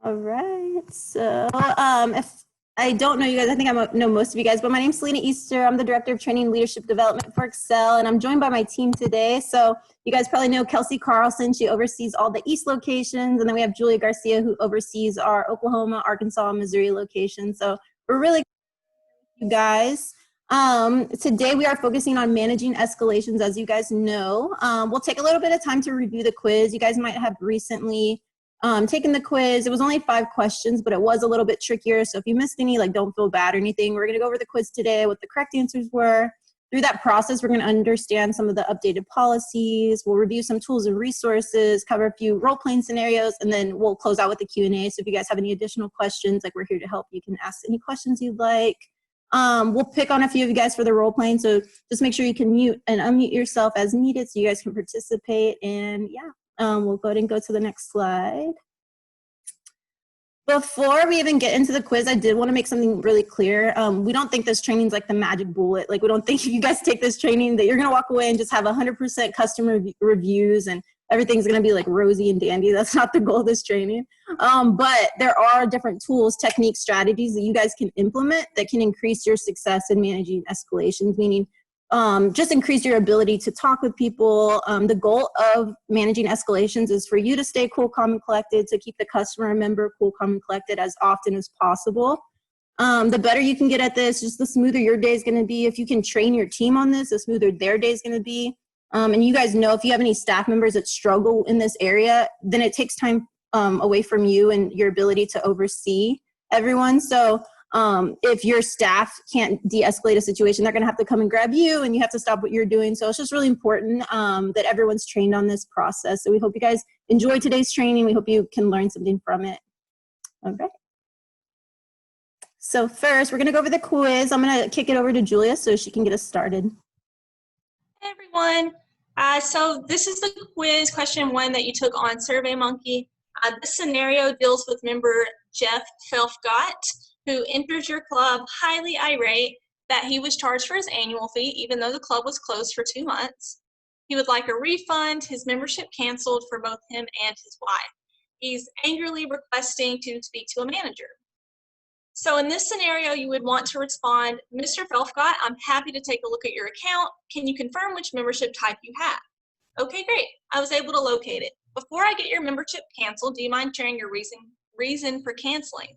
All right. So if I don't know you guys, I think I know most of you guys, but my name's Selena Easter. I'm the Director of Training and Leadership Development for Excel, and I'm joined by my team today. So you guys probably know Kelsey Carlson. She oversees all the East locations, and then we have Julia Garcia, who oversees our Oklahoma, Arkansas, and Missouri locations. So we're really you guys. Today we are focusing on managing escalations, as you guys know. We'll take a little bit of time to review the quiz. You guys might have recently taken the quiz. It was only 5 questions, but it was a little bit trickier. So if you missed any, don't feel bad or anything. We're gonna go over the quiz today, what the correct answers were. Through that process, we're gonna understand some of the updated policies. We'll review some tools and resources, cover a few role-playing scenarios, and then we'll close out with the Q&A. So if you guys have any additional questions, we're here to help. You can ask any questions you'd like. We'll pick on a few of you guys for the role playing, so just make sure you can mute and unmute yourself as needed so you guys can participate. And yeah, we'll go ahead and go to the next slide. Before we even get into the quiz, I did want to make something really clear. We don't think this training is like the magic bullet. We don't think if you guys take this training that you're going to walk away and just have 100% customer reviews and everything's going to be rosy and dandy. That's not the goal of this training. But there are different tools, techniques, strategies that you guys can implement that can increase your success in managing escalations, meaning just increase your ability to talk with people. The goal of managing escalations is for you to stay cool, calm, and collected, to keep the customer member cool, calm, and collected as often as possible. The better you can get at this, just the smoother your day is going to be. If you can train your team on this, the smoother their day is going to be. And you guys know if you have any staff members that struggle in this area, then it takes time away from you and your ability to oversee everyone. So if your staff can't de-escalate a situation, they're going to have to come and grab you and you have to stop what you're doing. So it's just really important that everyone's trained on this process. So we hope you guys enjoy today's training. We hope you can learn something from it. Okay. So first, we're going to go over the quiz. I'm going to kick it over to Julia so she can get us started. Hey everyone. So this is the quiz, question 1 that you took on SurveyMonkey. This scenario deals with member Jeff Felfgott, who enters your club highly irate that he was charged for his annual fee, even though the club was closed for 2 months. He would like a refund, his membership canceled for both him and his wife. He's angrily requesting to speak to a manager. So in this scenario, you would want to respond, Mr. Felfgott, I'm happy to take a look at your account. Can you confirm which membership type you have? Okay, great. I was able to locate it. Before I get your membership canceled, do you mind sharing your reason for canceling?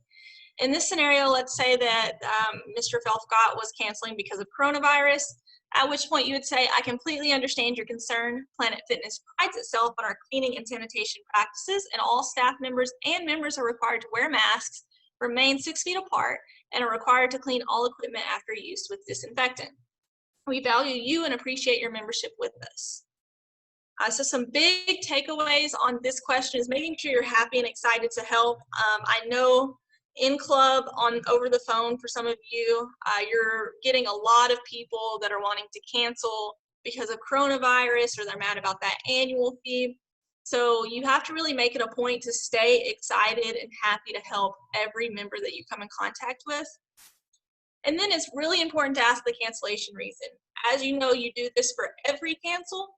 In this scenario, let's say that Mr. Felfgott was canceling because of coronavirus, at which point you would say, I completely understand your concern. Planet Fitness prides itself on our cleaning and sanitation practices, and all staff members and members are required to wear masks, remain 6 feet apart, and are required to clean all equipment after use with disinfectant. We value you and appreciate your membership with us. So some big takeaways on this question is making sure you're happy and excited to help. I know in club, over the phone for some of you, you're getting a lot of people that are wanting to cancel because of coronavirus, or they're mad about that annual fee. So you have to really make it a point to stay excited and happy to help every member that you come in contact with. And then it's really important to ask the cancellation reason. As you know, you do this for every cancel,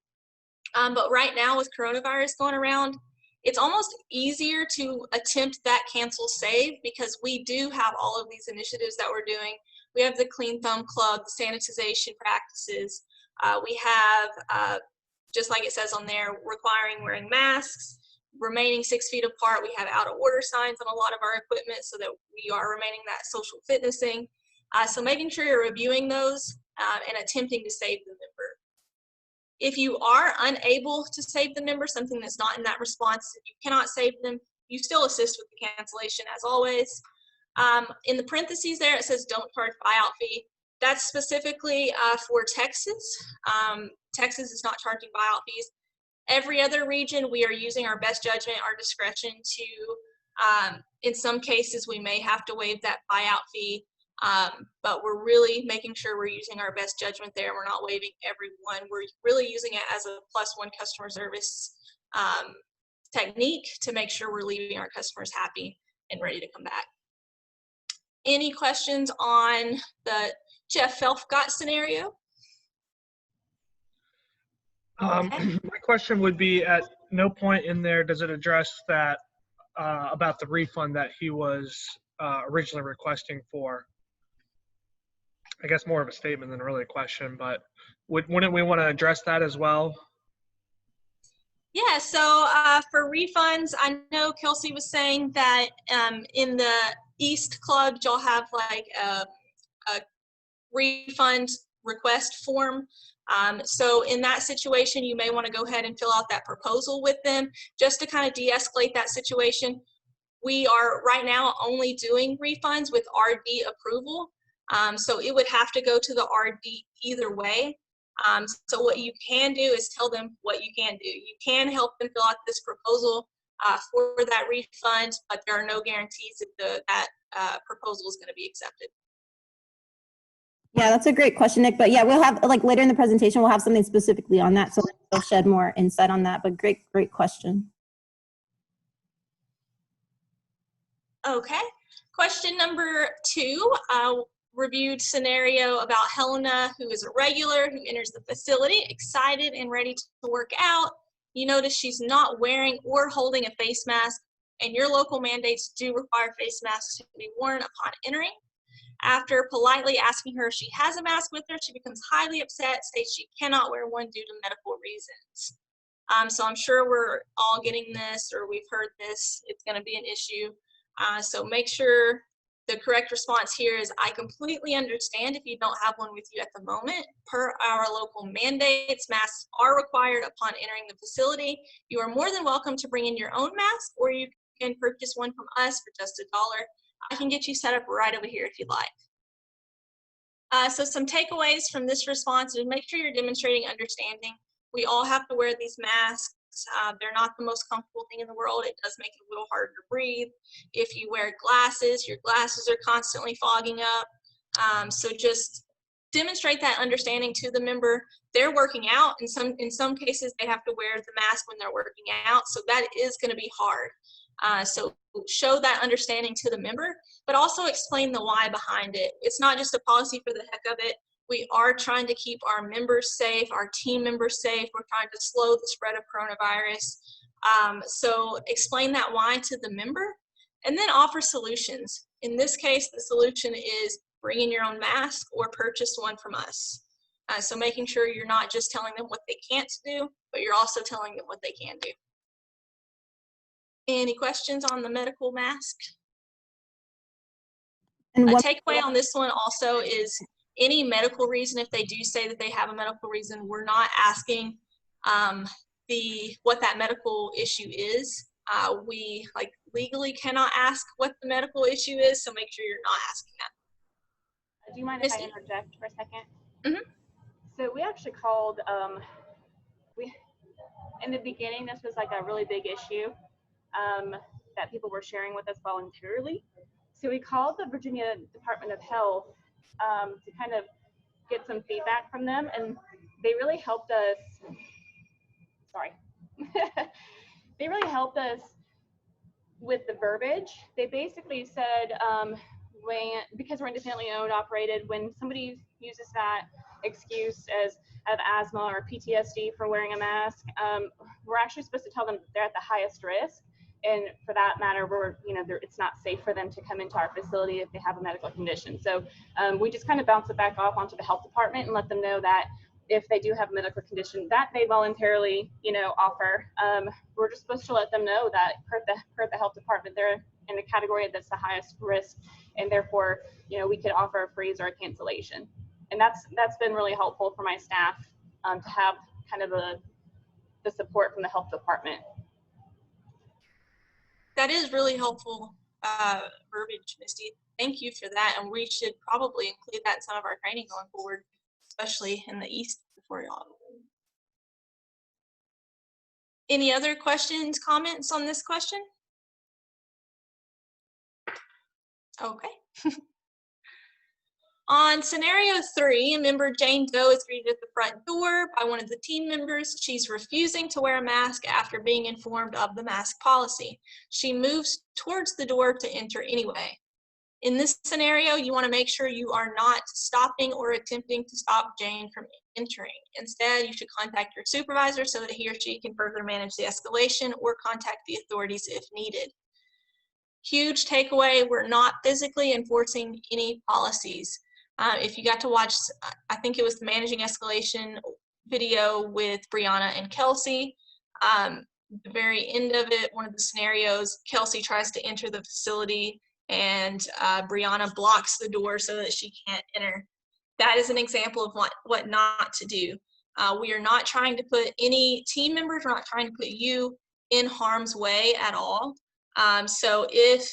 but right now with coronavirus going around, it's almost easier to attempt that cancel save because we do have all of these initiatives that we're doing. We have the Clean Thumb Club, the sanitization practices. We have just like it says on there, requiring wearing masks, remaining 6 feet apart. We have out of order signs on a lot of our equipment so that we are remaining that social fitnessing. So making sure you're reviewing those and attempting to save the member. If you are unable to save the member, something that's not in that response, if you cannot save them, you still assist with the cancellation as always. In the parentheses there, it says don't charge buyout fee. That's specifically for Texas. Texas is not charging buyout fees. Every other region, we are using our best judgment, our discretion to, in some cases, we may have to waive that buyout fee, but we're really making sure we're using our best judgment there. We're not waiving everyone. We're really using it as a +1 customer service technique to make sure we're leaving our customers happy and ready to come back. Any questions on the Jeff Felfgott scenario? My question would be, at no point in there does it address that about the refund that he was originally requesting for. I guess more of a statement than really a question, but wouldn't we want to address that as well? Yeah, so for refunds, I know Kelsey was saying that in the East Club, you'll have like a refund request form. So in that situation, you may want to go ahead and fill out that proposal with them just to kind of de-escalate that situation. We are right now only doing refunds with RD approval. So it would have to go to the RD either way. So what you can do is tell them what you can do. You can help them fill out this proposal for that refund, but there are no guarantees that that proposal is going to be accepted. Yeah, that's a great question, Nick. But yeah, we'll have, like, later in the presentation, we'll have something specifically on that, so we'll shed more insight on that. But great question. Okay. Question number 2, reviewed scenario about Helena, who is a regular, who enters the facility excited and ready to work out. You notice she's not wearing or holding a face mask, and your local mandates do require face masks to be worn upon entering. After politely asking her if she has a mask with her, she becomes highly upset, states she cannot wear one due to medical reasons. So I'm sure we're all getting this, or we've heard this. It's going to be an issue. So make sure the correct response here is, I completely understand if you don't have one with you at the moment. Per our local mandates, masks are required upon entering the facility. You are more than welcome to bring in your own mask, or you can purchase one from us for just $1. I can get you set up right over here if you'd like. So some takeaways from this response is, make sure you're demonstrating understanding. We all have to wear these masks. They're not the most comfortable thing in the world. It does make it a little harder to breathe. If you wear glasses, your glasses are constantly fogging up. So just demonstrate that understanding to the member. They're working out. In some cases, they have to wear the mask when they're working out. So that is going to be hard. So show that understanding to the member, but also explain the why behind it. It's not just a policy for the heck of it. We are trying to keep our members safe, our team members safe. We're trying to slow the spread of coronavirus. So explain that why to the member, and then offer solutions. In this case, the solution is bring in your own mask or purchase one from us. So making sure you're not just telling them what they can't do, but you're also telling them what they can do. Any questions on the medical mask? And A what, takeaway on this one also is, any medical reason, if they do say that they have a medical reason, we're not asking what that medical issue is. We legally cannot ask what the medical issue is, so make sure you're not asking that. Do you mind if I interject for a second? Mm-hmm. So we actually called, in the beginning, this was like a really big issue that people were sharing with us voluntarily. So we called the Virginia Department of Health to kind of get some feedback from them, and they really helped us. Sorry. They really helped us with the verbiage. They basically said, because we're independently owned, operated, when somebody uses that excuse as of asthma or PTSD for wearing a mask, we're actually supposed to tell them they're at the highest risk. And for that matter, it's not safe for them to come into our facility if they have a medical condition. So we just kind of bounce it back off onto the health department and let them know that if they do have a medical condition that they voluntarily, offer, we're just supposed to let them know that per the health department, they're in the category that's the highest risk, and therefore, we could offer a freeze or a cancellation. And that's been really helpful for my staff to have kind of the support from the health department. That is really helpful verbiage, Misty. Thank you for that, and we should probably include that in some of our training going forward, especially in the East before y'all. Any other questions, comments on this question? Okay. On scenario 3, member Jane Doe is greeted at the front door by one of the team members. She's refusing to wear a mask after being informed of the mask policy. She moves towards the door to enter anyway. In this scenario, you want to make sure you are not stopping or attempting to stop Jane from entering. Instead, you should contact your supervisor so that he or she can further manage the escalation, or contact the authorities if needed. huge takeaway, we're not physically enforcing any policies. If you got to watch, I think it was the Managing Escalation video with Brianna and Kelsey, the very end of it, one of the scenarios, Kelsey tries to enter the facility and Brianna blocks the door so that she can't enter. That is an example of what not to do. We are not trying to put any team members, we're not trying to put you in harm's way at all. So if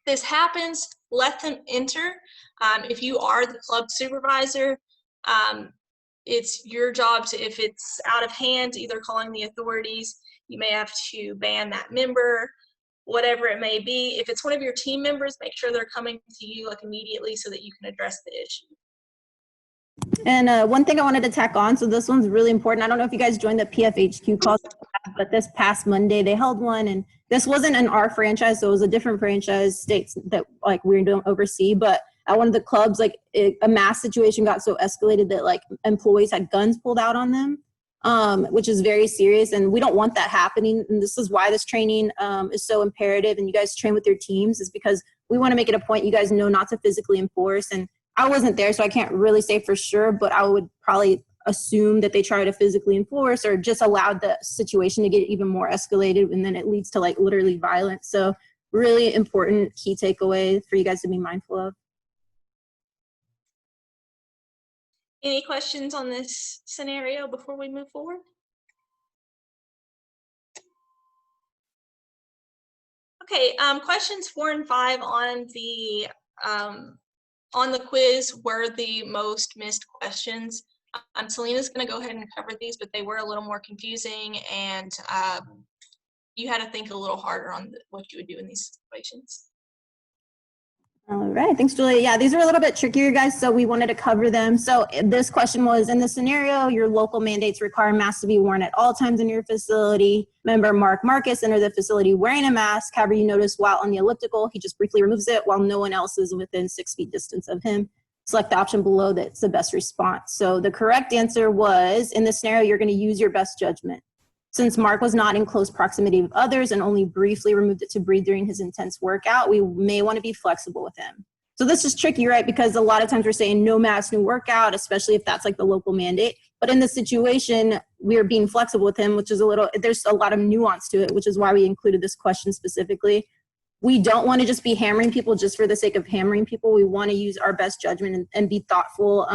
this happens, let them enter. If you are the club supervisor, it's your job to, if it's out of hand, either calling the authorities, you may have to ban that member, whatever it may be. If it's one of your team members, make sure they're coming to you like immediately so that you can address the issue. And one thing I wanted to tack on, so this one's really important. I don't know if you guys joined the PFHQ call, but this past Monday they held one, and this wasn't in our franchise, so it was a different franchise states that like we don't oversee. But at one of the clubs, like a mass situation got so escalated that like employees had guns pulled out on them, which is very serious, and we don't want that happening. And this is why this training is so imperative. And you guys train with your teams is because we want to make it a point you guys know not to physically enforce. And I wasn't there, so I can't really say for sure, but I would probably assume that they try to physically enforce or just allowed the situation to get even more escalated, and then it leads to like literally violence. So really important key takeaway for you guys to be mindful of. Any questions on this scenario before we move forward? Okay, questions 4 and 5 on the quiz were the most missed questions. Selena's going to go ahead and cover these, but they were a little more confusing, and you had to think a little harder on what you would do in these situations. All right, thanks, Julia. Yeah, these are a little bit trickier, guys, so we wanted to cover them. So this question was, in the scenario, your local mandates require masks to be worn at all times in your facility. Member Mark Marcus entered the facility wearing a mask. However, you notice while on the elliptical, he just briefly removes it while no one else is within 6 feet distance of him. Select the option below that's the best response. So the correct answer was, in this scenario, you're going to use your best judgment. Since Mark was not in close proximity with others and only briefly removed it to breathe during his intense workout, we may want to be flexible with him. So this is tricky, right? Because a lot of times we're saying no mask, no workout, especially if that's like the local mandate. But in this situation, we're being flexible with him, which is there's a lot of nuance to it, which is why we included this question specifically. We don't want to just be hammering people just for the sake of hammering people. We want to use our best judgment and be thoughtful.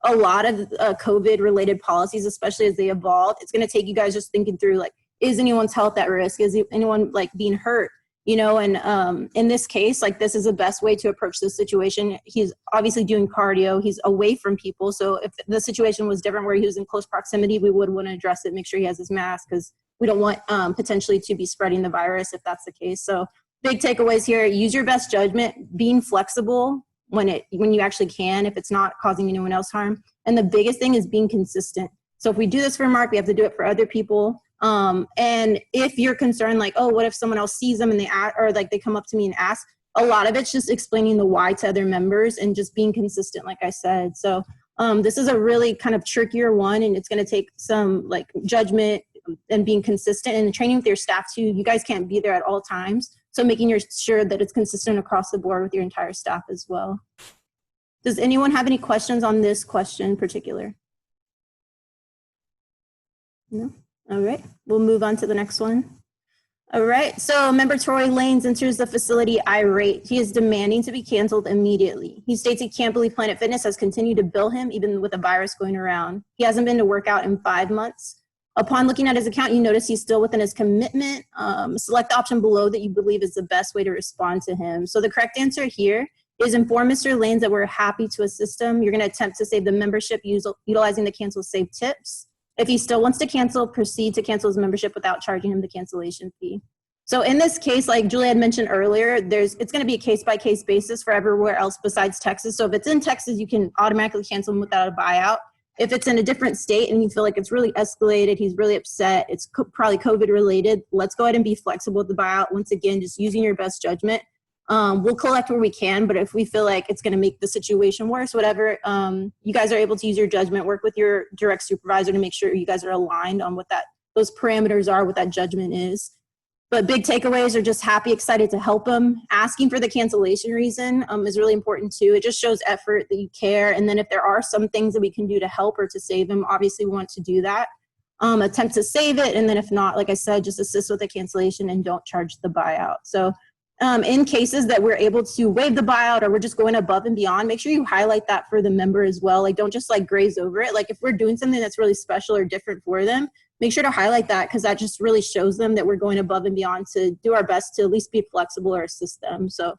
A lot of COVID-related policies, especially as they evolve, it's going to take you guys just thinking through, like, is anyone's health at risk? Is anyone, like, being hurt? You know, and in this case, like, this is the best way to approach this situation. He's obviously doing cardio. He's away from people. So if the situation was different where he was in close proximity, we would want to address it, make sure he has his mask, because we don't want potentially to be spreading the virus if that's the case. So big takeaways here: use your best judgment, being flexible when you actually can, if it's not causing anyone else harm. And the biggest thing is being consistent. So if we do this for Mark, we have to do it for other people. And if you're concerned, like, oh, what if someone else sees them and they come up to me and ask, a lot of it's just explaining the why to other members and just being consistent, like I said. So this is a really kind of trickier one, and it's going to take some like judgment and being consistent and training with your staff too. You guys can't be there at all times. So making sure that it's consistent across the board with your entire staff as well. Does anyone have any questions on this question in particular? No? All right, we'll move on to the next one. All right, so member Troy Lanes enters the facility irate. He is demanding to be canceled immediately. He states he can't believe Planet Fitness has continued to bill him even with a virus going around. He hasn't been to work out in 5 months. Upon looking at his account, you notice he's still within his commitment. Select the option below that you believe is the best way to respond to him. So the correct answer here is inform Mr. Lanes that we're happy to assist him. You're going to attempt to save the membership utilizing the cancel save tips. If he still wants to cancel, proceed to cancel his membership without charging him the cancellation fee. So in this case, like Julia had mentioned earlier, it's going to be a case-by-case basis for everywhere else besides Texas. So if it's in Texas, you can automatically cancel him without a buyout. If it's in a different state and you feel like it's really escalated, he's really upset, it's probably COVID related, let's go ahead and be flexible with the buyout. Once again, just using your best judgment. We'll collect where we can, but if we feel like it's going to make the situation worse, whatever, you guys are able to use your judgment, work with your direct supervisor to make sure you guys are aligned on what those parameters are, what that judgment is. But big takeaways are just happy, excited to help them. Asking for the cancellation reason is really important too. It just shows effort that you care. And then if there are some things that we can do to help or to save them, obviously we want to do that. Attempt to save it. And then if not, like I said, just assist with the cancellation and don't charge the buyout. So in cases that we're able to waive the buyout or we're just going above and beyond, make sure you highlight that for the member as well. Like, don't just like graze over it. Like if we're doing something that's really special or different for them, make sure to highlight that, because that just really shows them that we're going above and beyond to do our best to at least be flexible or assist them. So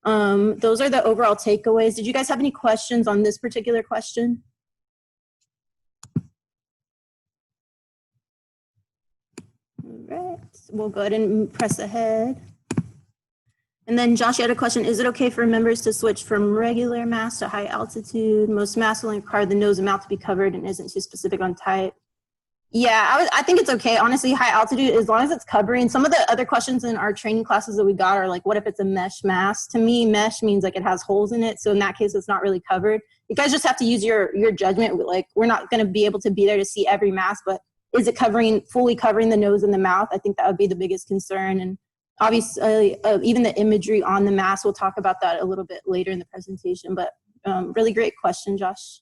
those are the overall takeaways. Did you guys have any questions on this particular question? All right, we'll go ahead and press ahead. And then Josh, you had a question. Is it okay for members to switch from regular masks to high altitude? Most masks only require the nose and mouth to be covered and isn't too specific on type. Yeah, I think it's okay. Honestly, high altitude, as long as it's covering. Some of the other questions in our training classes that we got are like, what if it's a mesh mask? To me, mesh means like it has holes in it. So in that case, it's not really covered. You guys just have to use your judgment. Like, we're not going to be able to be there to see every mask, but is it fully covering the nose and the mouth? I think that would be the biggest concern. And obviously, even the imagery on the mask, we'll talk about that a little bit later in the presentation. But really great question, Josh.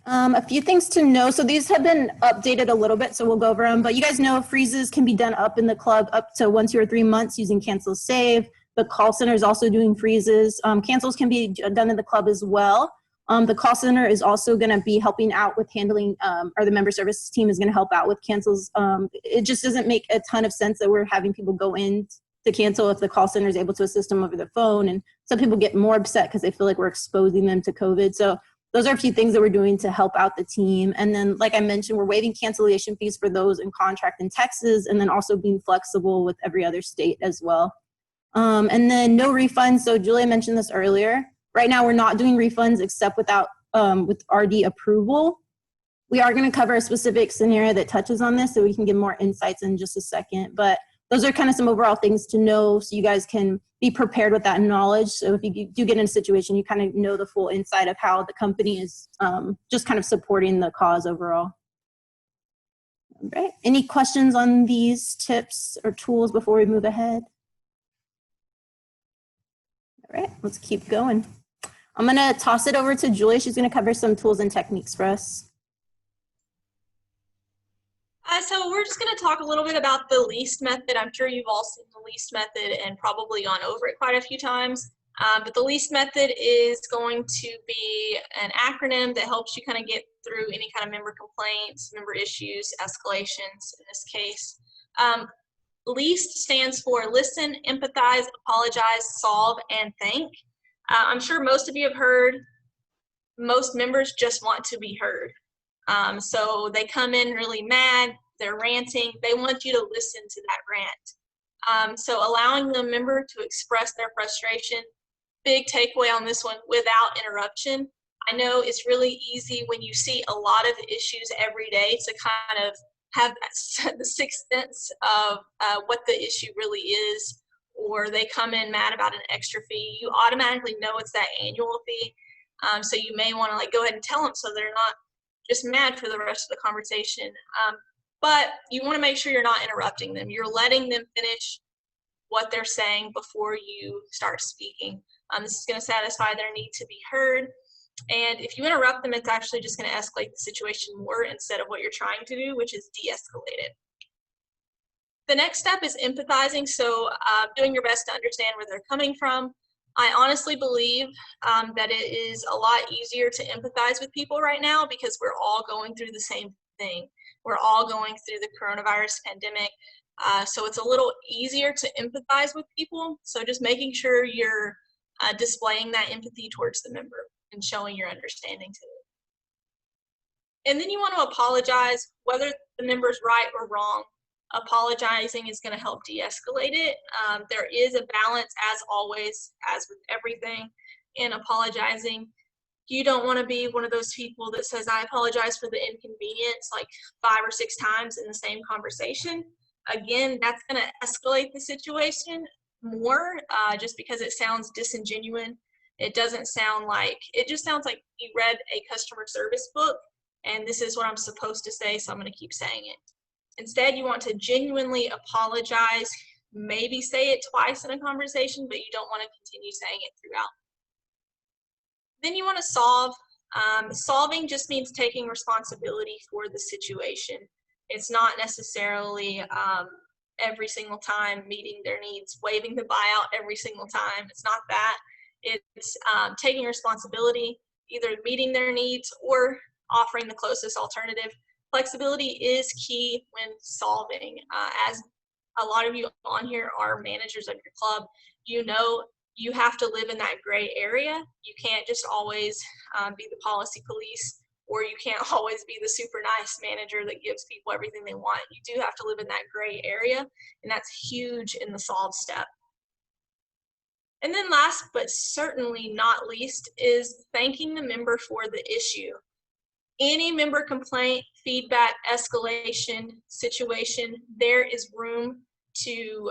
A few things to know. So these have been updated a little bit, so we'll go over them. But you guys know freezes can be done up in the club up to 1, 2, or 3 months using cancel save. The call center is also doing freezes. Cancels can be done in the club as well. The call center is also going to be helping out with handling, or the member services team is going to help out with cancels. It just doesn't make a ton of sense that we're having people go in to cancel if the call center is able to assist them over the phone. And some people get more upset because they feel like we're exposing them to COVID. So those are a few things that we're doing to help out the team. And then, like I mentioned, we're waiving cancellation fees for those in contract in Texas, and then also being flexible with every other state as well. And then no refunds. So Julia mentioned this earlier. Right now, we're not doing refunds except with RD approval. We are going to cover a specific scenario that touches on this, so we can give more insights in just a second. But those are kind of some overall things to know, so you guys can be prepared with that knowledge. So if you do get in a situation, you kind of know the full insight of how the company is just kind of supporting the cause overall. All right. Any questions on these tips or tools before we move ahead? All right, let's keep going. I'm going to toss it over to Julia. She's going to cover some tools and techniques for us. So we're just going to talk a little bit about the least method. I'm sure you've all seen the least method and probably gone over it quite a few times. But the least method is going to be an acronym that helps you kind of get through any kind of member complaints, member issues, escalations in this case. LEAST stands for listen, empathize, apologize, solve, and thank. I'm sure most of you have heard most members just want to be heard. So they come in really mad, they're ranting, they want you to listen to that rant. So allowing the member to express their frustration, big takeaway on this one, without interruption. I know it's really easy when you see a lot of issues every day to kind of have that, the sixth sense of what the issue really is, or they come in mad about an extra fee. You automatically know it's that annual fee. So you may want to like go ahead and tell them so they're not just mad for the rest of the conversation. But you want to make sure you're not interrupting them. You're letting them finish what they're saying before you start speaking. This is going to satisfy their need to be heard. And if you interrupt them, it's actually just going to escalate the situation more instead of what you're trying to do, which is de-escalate it. The next step is empathizing. So doing your best to understand where they're coming from. I honestly believe that it is a lot easier to empathize with people right now because we're all going through the same thing. We're all going through the coronavirus pandemic. So it's a little easier to empathize with people. So just making sure you're displaying that empathy towards the member and showing your understanding to them. And then you want to apologize, whether the member's right or wrong. Apologizing is going to help de-escalate it. There is a balance, as always, as with everything, in apologizing. You don't want to be one of those people that says, I apologize for the inconvenience like 5 or 6 times in the same conversation. Again, that's going to escalate the situation more just because it sounds disingenuous. It doesn't sound like, it just sounds like you read a customer service book and this is what I'm supposed to say, so I'm going to keep saying it. Instead, you want to genuinely apologize, maybe say it twice in a conversation, but you don't want to continue saying it throughout. Then you want to solve. Solving just means taking responsibility for the situation. It's not necessarily every single time meeting their needs, waiving the buyout every single time. It's not that. It's taking responsibility, either meeting their needs or offering the closest alternative. Flexibility is key when solving. As a lot of you on here are managers of your club, you know you have to live in that gray area. You can't just always be the policy police, or you can't always be the super nice manager that gives people everything they want. You do have to live in that gray area, and that's huge in the solve step. And then last but certainly not least is thanking the member for the issue. Any member complaint, feedback, escalation, situation, there is room to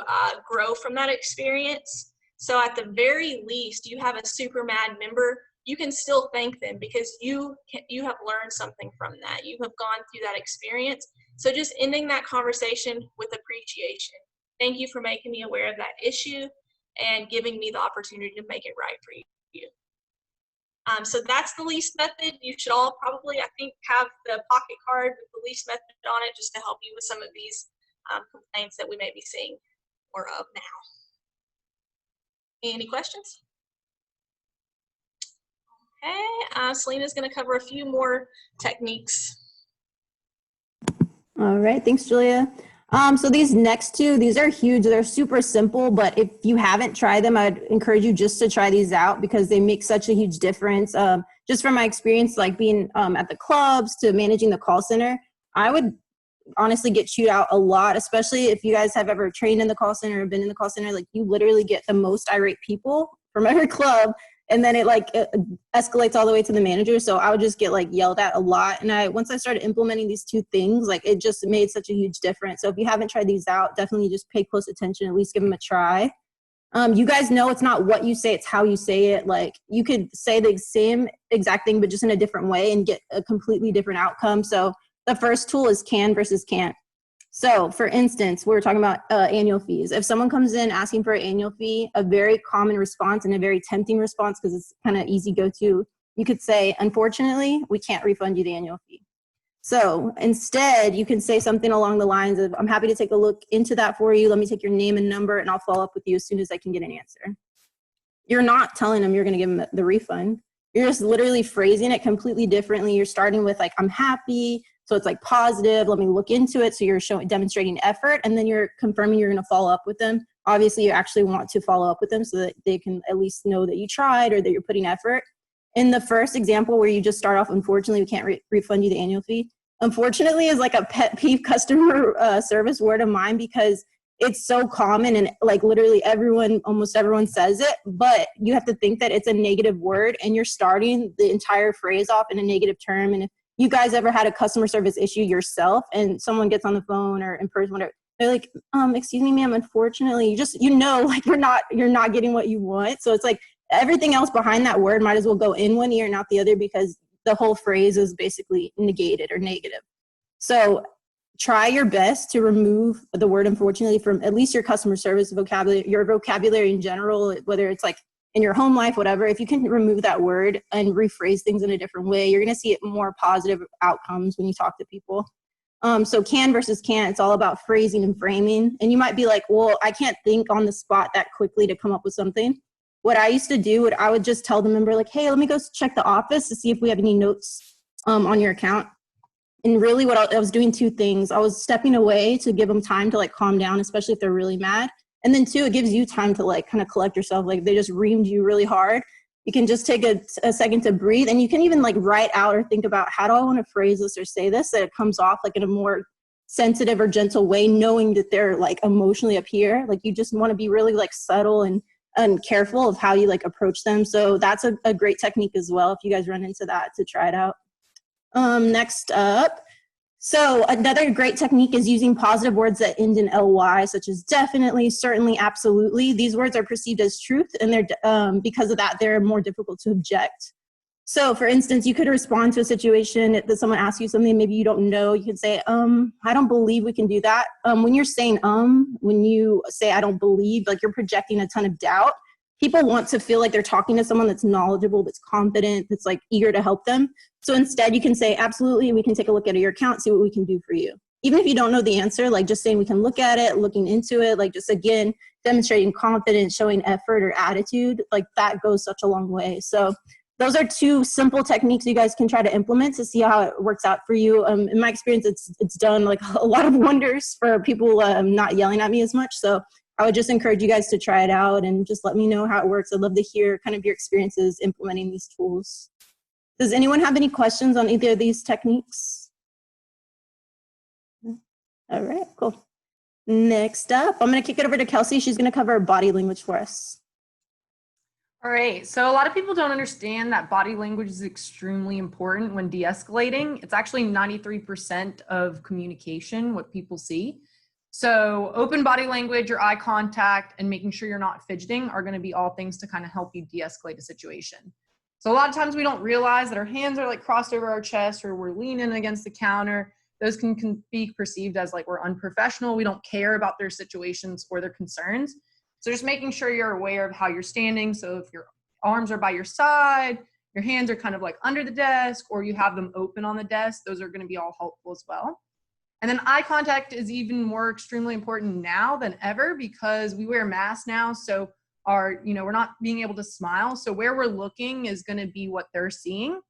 grow from that experience. So at the very least, you have a super mad member, you can still thank them because you have learned something from that. You have gone through that experience. So just ending that conversation with appreciation. Thank you for making me aware of that issue and giving me the opportunity to make it right for you. So that's the least method. You should all probably, I think, have the pocket card with the least method on it just to help you with some of these complaints that we may be seeing more of now. Any questions? Okay, Selena's going to cover a few more techniques. All right, thanks, Julia. So these next two, these are huge. They're super simple, but if you haven't tried them, I'd encourage you just to try these out because they make such a huge difference. Just from my experience, like being at the clubs to managing the call center, I would honestly get chewed out a lot, especially if you guys have ever trained in the call center or been in the call center. Like you literally get the most irate people from every club, and then it escalates all the way to the manager. So I would just get like yelled at a lot. And once I started implementing these two things, like it just made such a huge difference. So if you haven't tried these out, definitely just pay close attention, at least give them a try. You guys know it's not what you say, it's how you say it. Like you could say the same exact thing, but just in a different way and get a completely different outcome. So the first tool is can versus can't. So for instance, we're talking about annual fees. If someone comes in asking for an annual fee, a very common response and a very tempting response, because it's kind of easy go-to, you could say, unfortunately, we can't refund you the annual fee. So instead, you can say something along the lines of, I'm happy to take a look into that for you. Let me take your name and number, and I'll follow up with you as soon as I can get an answer. You're not telling them you're going to give them the refund. You're just literally phrasing it completely differently. You're starting with like, I'm happy. So it's like positive, let me look into it. So you're demonstrating effort, and then you're confirming you're gonna follow up with them. Obviously you actually want to follow up with them so that they can at least know that you tried or that you're putting effort. In the first example where you just start off, unfortunately, we can't refund you the annual fee. Unfortunately is like a pet peeve customer service word of mine because it's so common and like literally almost everyone says it, but you have to think that it's a negative word and you're starting the entire phrase off in a negative term. And if you guys ever had a customer service issue yourself and someone gets on the phone or in person, whatever, they're like, excuse me, ma'am, unfortunately, like you're not getting what you want. So it's like everything else behind that word might as well go in one ear and out the other because the whole phrase is basically negated or negative. So try your best to remove the word unfortunately from at least your customer service vocabulary, your vocabulary in general, whether it's like in your home life, whatever. If you can remove that word and rephrase things in a different way, you're going to see more positive outcomes when you talk to people. So can versus can't, it's all about phrasing and framing. And you might be like, well, I can't think on the spot that quickly to come up with something. What I used to do, I would just tell the member like, hey, let me go check the office to see if we have any notes on your account. And really I was doing two things. I was stepping away to give them time to like calm down, especially if they're really mad. And then two, it gives you time to like kind of collect yourself. Like they just reamed you really hard. You can just take a second to breathe, and you can even like write out or think about how do I want to phrase this or say this that it comes off like in a more sensitive or gentle way, knowing that they're like emotionally up here. Like you just want to be really like subtle and careful of how you like approach them. So that's a great technique as well if you guys run into that, to try it out. Next up. So another great technique is using positive words that end in ly, such as definitely, certainly, absolutely. These words are perceived as truth, and they're because of that, they're more difficult to object. So for instance, you could respond to a situation that someone asks you something maybe you don't know. You could say, I don't believe we can do that. When you're saying, when you say, I don't believe, like you're projecting a ton of doubt. People want to feel like they're talking to someone that's knowledgeable, that's confident, that's like eager to help them. So instead you can say, absolutely, we can take a look at your account, see what we can do for you. Even if you don't know the answer, like just saying we can look at it, looking into it, like just again, demonstrating confidence, showing effort or attitude, like that goes such a long way. So those are two simple techniques you guys can try to implement to see how it works out for you. In my experience, it's done like a lot of wonders for people not yelling at me as much. So I would just encourage you guys to try it out and just let me know how it works. I'd love to hear kind of your experiences implementing these tools. Does anyone have any questions on either of these techniques? All right, cool. Next up, I'm going to kick it over to Kelsey. She's going to cover body language for us. All right, so a lot of people don't understand that body language is extremely important when de-escalating. It's actually 93% of communication, what people see. So open body language, your eye contact, and making sure you're not fidgeting are going to be all things to kind of help you de-escalate a situation. So a lot of times we don't realize that our hands are like crossed over our chest or we're leaning against the counter. Those can be perceived as like we're unprofessional. We don't care about their situations or their concerns. So just making sure you're aware of how you're standing. So if your arms are by your side, your hands are kind of like under the desk, or you have them open on the desk, those are going to be all helpful as well. And then eye contact is even more extremely important now than ever because we wear masks now. So we're not being able to smile. So where we're looking is going to be what they're seeing.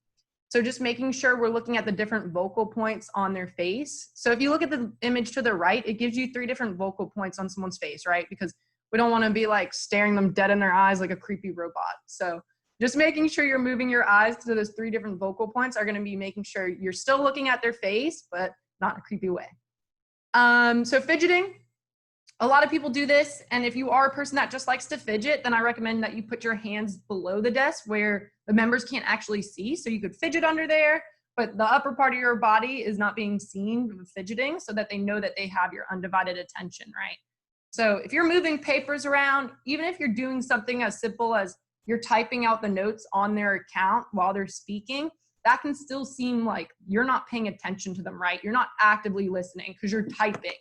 So just making sure we're looking at the different vocal points on their face. So if you look at the image to the right, it gives you 3 different vocal points on someone's face, right? Because we don't want to be like staring them dead in their eyes like a creepy robot. So just making sure you're moving your eyes to those 3 different vocal points are going to be making sure you're still looking at their face, but not in a creepy way. So fidgeting, a lot of people do this. And if you are a person that just likes to fidget, then I recommend that you put your hands below the desk where the members can't actually see. So you could fidget under there, but the upper part of your body is not being seen with fidgeting so that they know that they have your undivided attention, right? So if you're moving papers around, even if you're doing something as simple as you're typing out the notes on their account while they're speaking, that can still seem like you're not paying attention to them, right? You're not actively listening because you're typing.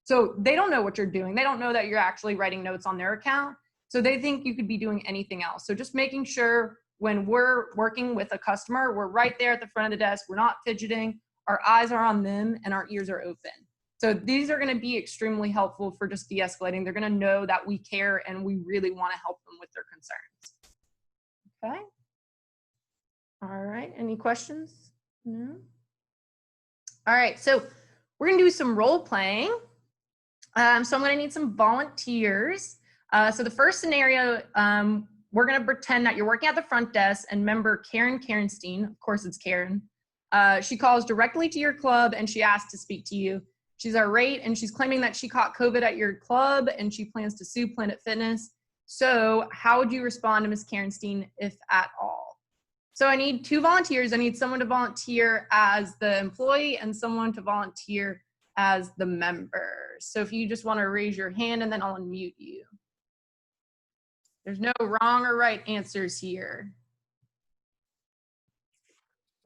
So they don't know what you're doing. They don't know that you're actually writing notes on their account. So they think you could be doing anything else. So just making sure when we're working with a customer, we're right there at the front of the desk. We're not fidgeting. Our eyes are on them and our ears are open. So these are going to be extremely helpful for just de-escalating. They're going to know that we care and we really want to help them with their concerns. Okay. All right. Any questions? No? All right. So we're going to do some role playing. So I'm going to need some volunteers. So the first scenario, we're going to pretend that you're working at the front desk and member Karen Karenstein, of course it's Karen, she calls directly to your club and she asks to speak to you. She's irate and she's claiming that she caught COVID at your club and she plans to sue Planet Fitness. So how would you respond to Ms. Karenstein, if at all? So I need 2 volunteers. I need someone to volunteer as the employee and someone to volunteer as the member. So if you just want to raise your hand and then I'll unmute you. There's no wrong or right answers here.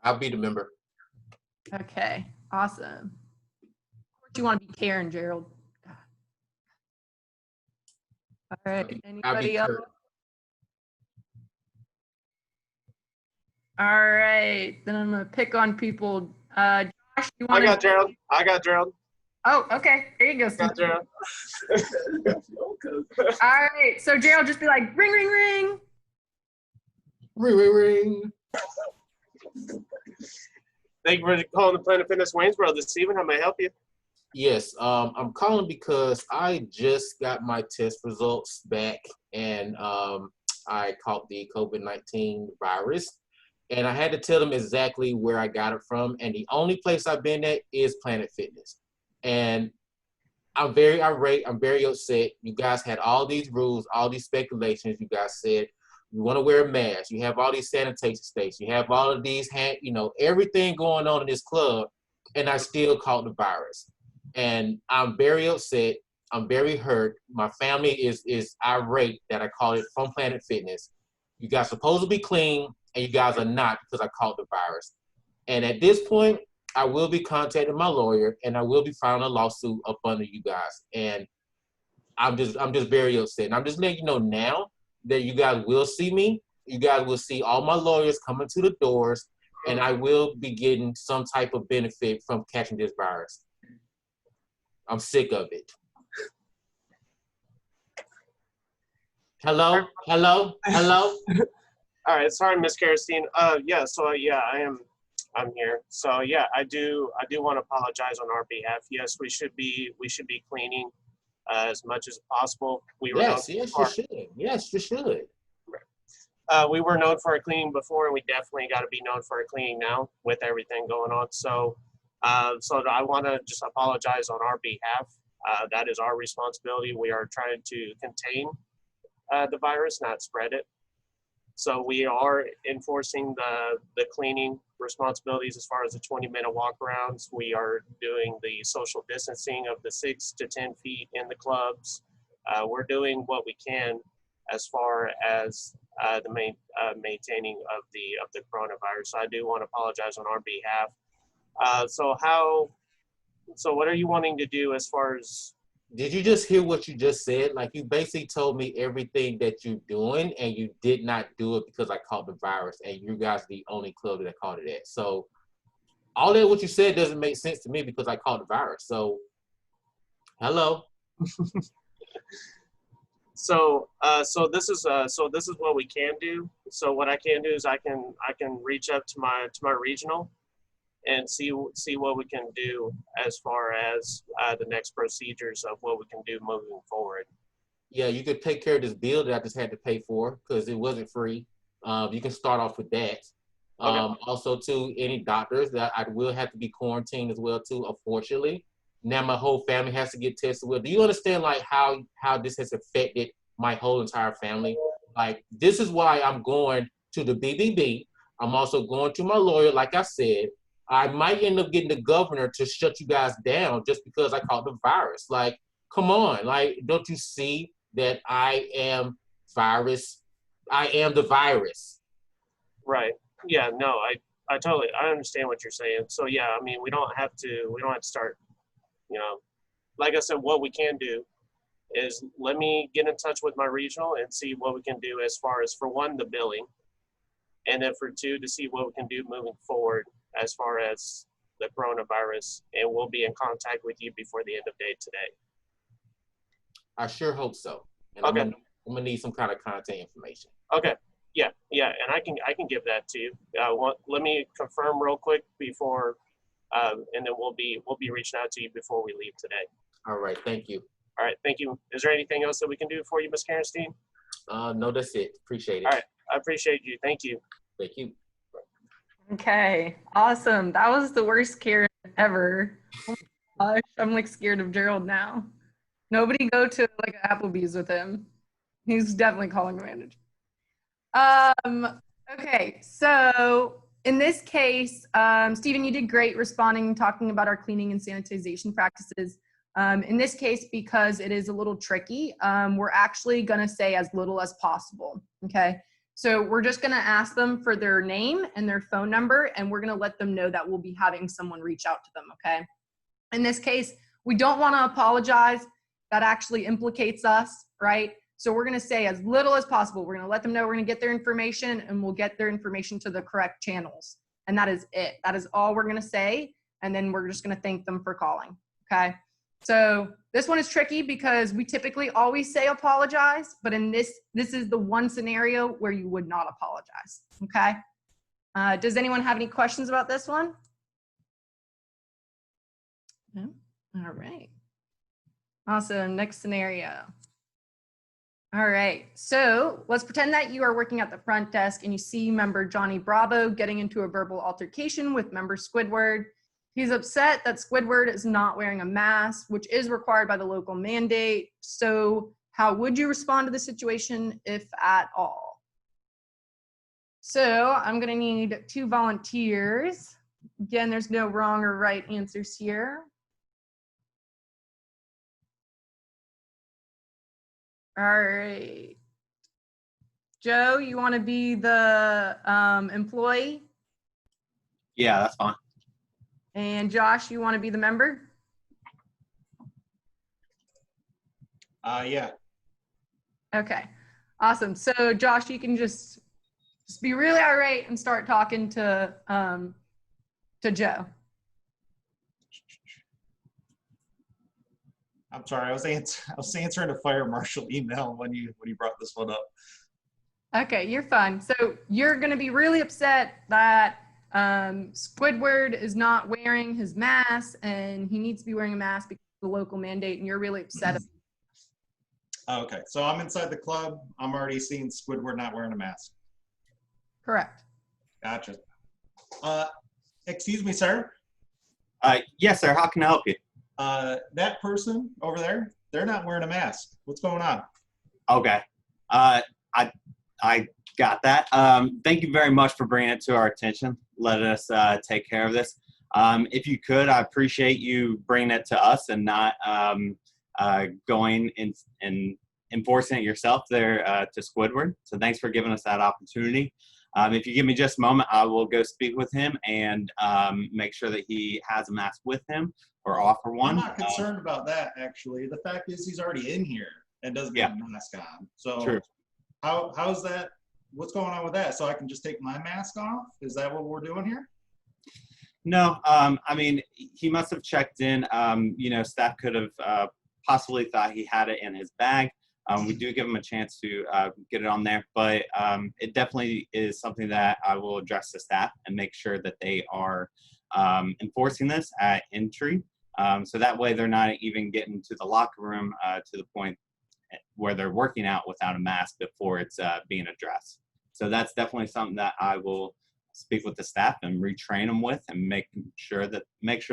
I'll be the member. Okay, awesome. Of course you want to be Karen, Gerald. All right, anybody else? Kurt. All right, then I'm gonna pick on people. Josh, you want? I got Gerald. I got Gerald. Oh, okay. There you go. I got Gerald. All right, so Gerald, just be like, ring, ring, ring. Ring, ring, ring. Thank you for calling the Planet Fitness Waynesboro this evening. How may I help you? Yes, I'm calling because I just got my test results back and I caught the COVID-19 virus. And I had to tell them exactly where I got it from. And the only place I've been at is Planet Fitness. And I'm very irate. I'm very upset. You guys had all these rules, all these speculations. You guys said you want to wear a mask. You have all these sanitation states. You have all of these, everything going on in this club. And I still caught the virus. And I'm very upset. I'm very hurt. My family is irate that I caught it from Planet Fitness. You guys supposed to be clean, and you guys are not because I caught the virus. And at this point, I will be contacting my lawyer, and I will be filing a lawsuit up under you guys. And I'm just very upset. And I'm just letting you know now that you guys will see me. You guys will see all my lawyers coming to the doors, and I will be getting some type of benefit from catching this virus. I'm sick of it. Hello? Hello? Hello? All right, sorry, Miss Karastine. Yeah, so yeah, I'm here. So yeah, I do want to apologize on our behalf. Yes, we should be cleaning as much as possible. We were Yes, you should. Yes, you should. we were known for our cleaning before, and we definitely got to be known for our cleaning now with everything going on. So, so I want to just apologize on our behalf. That is our responsibility. We are trying to contain the virus, not spread it. So we are enforcing the cleaning responsibilities as far as the 20-minute walk-arounds. We are doing the social distancing of the 6 to 10 feet in the clubs. We're doing what we can as far as the maintaining of the coronavirus. So I do want to apologize on our behalf. So what are you wanting to do as far as? Did you just hear what you just said? Like, you basically told me everything that you're doing, and you did not do it because I caught the virus, and you guys are the only club that caught it at. So all that what you said doesn't make sense to me because I caught the virus. So hello. So this is what we can do. So what I can do is I can reach up to my regional and see what we can do as far as the next procedures of what we can do moving forward. Yeah, you could take care of this bill that I just had to pay for because it wasn't free. You can start off with that. Okay. Also, to any doctors that I will have to be quarantined as well too, unfortunately. Now my whole family has to get tested. Well, do you understand like how this has affected my whole entire family? Like, this is why I'm going to the BBB. I'm also going to my lawyer, like I said. I might end up getting the governor to shut you guys down just because I caught the virus. Like, come on. Like, don't you see that I am virus? I am the virus. Right. Yeah, no, I totally understand what you're saying. So yeah, I mean, we don't have to start, like I said, what we can do is let me get in touch with my regional and see what we can do as far as, for one, the billing, and then for two, to see what we can do moving forward as far as the coronavirus, and we'll be in contact with you before the end of day today. I sure hope so. And Okay. I'm gonna need some kind of contact information. Okay. Yeah, and I can give that to you. Let me confirm real quick before, and then we'll be reaching out to you before we leave today. All right, thank you. All right, thank you. Is there anything else that we can do for you, Ms. Karenstein? No, that's it. Appreciate it. All right, I appreciate you. Thank you. Thank you. Okay, awesome. That was the worst Karen ever. Oh my gosh, I'm like scared of Gerald now. Nobody go to like Applebee's with him. He's definitely calling a manager. Okay, so in this case, Stephen, you did great responding, talking about our cleaning and sanitization practices. In this case, because it is a little tricky, we're actually gonna say as little as possible, okay? So we're just gonna ask them for their name and their phone number, and we're gonna let them know that we'll be having someone reach out to them, okay? In this case, we don't wanna apologize. That actually implicates us, right? So we're gonna say as little as possible. We're gonna let them know we're gonna get their information, and we'll get their information to the correct channels. And that is it. That is all we're gonna say. And then we're just gonna thank them for calling, okay? So this one is tricky because we typically always say apologize, but in this is the one scenario where you would not apologize, okay? Does anyone have any questions about this one? No? All right. Awesome, next scenario. All right, so let's pretend that you are working at the front desk and you see member Johnny Bravo getting into a verbal altercation with member Squidward. He's upset that Squidward is not wearing a mask, which is required by the local mandate. So how would you respond to the situation, if at all? So I'm gonna need 2 volunteers. Again, there's no wrong or right answers here. All right. Joe, you want to be the employee? Yeah, that's fine. And Josh, you want to be the member? Yeah. Okay, awesome. So Josh, you can just be really irate and start talking to Joe. I'm sorry. I was answering a fire marshal email when you brought this one up. Okay, you're fine. So you're going to be really upset that Squidward is not wearing his mask, and he needs to be wearing a mask because of the local mandate, and you're really upset. Okay, so I'm inside the club. I'm already seeing Squidward not wearing a mask. Correct. Gotcha. Excuse me, sir. Yes, sir. How can I help you? That person over there, they're not wearing a mask. What's going on? Okay. I got that. Thank you very much for bringing it to our attention. Let us take care of this. If you could, I appreciate you bringing it to us and not going and enforcing it yourself there to Squidward. So thanks for giving us that opportunity. If you give me just a moment, I will go speak with him and make sure that he has a mask with him or offer one. I'm not concerned about that, actually. The fact is he's already in here and doesn't have a mask on. So True. How's that? What's going on with that? So I can just take my mask off? Is that what we're doing here? No, I mean, he must have checked in. Staff could have possibly thought he had it in his bag. We do give him a chance to get it on there, but it definitely is something that I will address to staff and make sure that they are enforcing this at entry. So that way they're not even getting to the locker room to the point where they're working out without a mask before it's being addressed. So that's definitely something that I will speak with the staff and retrain them with, and make sure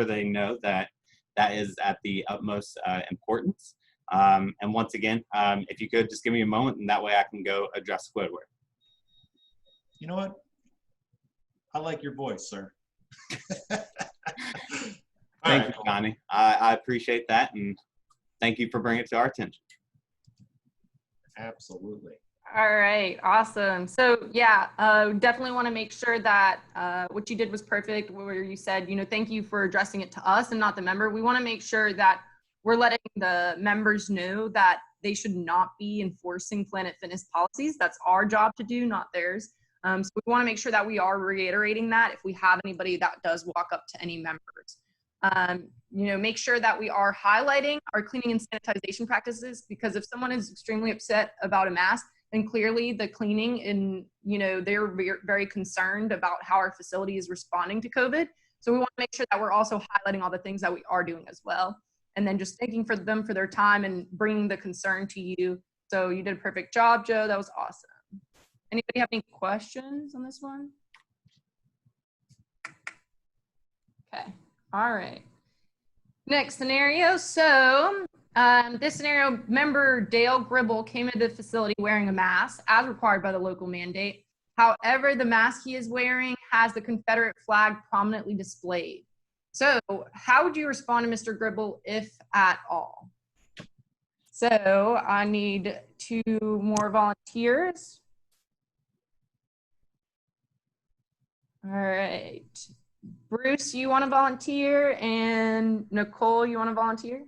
they know that that is at the utmost importance. And once again, if you could just give me a moment, and that way I can go address Squidward. You know what? I like your voice, sir. Thank you, Connie. I appreciate that, and thank you for bringing it to our attention. Absolutely. All right, awesome. So yeah, definitely want to make sure that what you did was perfect, where you said, thank you for addressing it to us and not the member. We want to make sure that we're letting the members know that they should not be enforcing Planet Fitness policies. That's our job to do, not theirs. So we want to make sure that we are reiterating that if we have anybody that does walk up to any members. Make sure that we are highlighting our cleaning and sanitization practices, because if someone is extremely upset about a mask, then clearly the cleaning and, they're very concerned about how our facility is responding to COVID. So we want to make sure that we're also highlighting all the things that we are doing as well. And then just thanking for them for their time and bringing the concern to you. So you did a perfect job, Joe. That was awesome. Anybody have any questions on this one? Okay. All right. Next scenario. So this scenario, member Dale Gribble came into the facility wearing a mask as required by the local mandate. However, the mask he is wearing has the Confederate flag prominently displayed. So how would you respond to Mr. Gribble, if at all? So I need 2 more volunteers. All right. Bruce, you want to volunteer? And Nicole, you want to volunteer?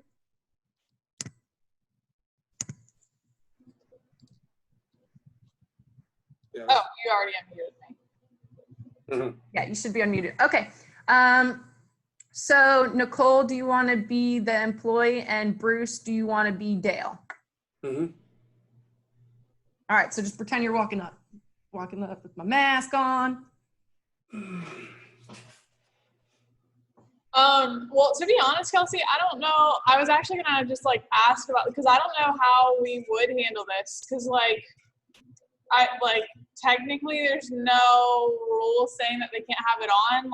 Yeah. Oh, you already unmuted me. Yeah, you should be unmuted. Okay. So Nicole, do you want to be the employee? And Bruce, do you want to be Dale? All right, so just pretend you're walking up with my mask on. Well, to be honest, Kelsey, I don't know. I was actually gonna just ask about, because I don't know how we would handle this, because technically there's no rule saying that they can't have it on.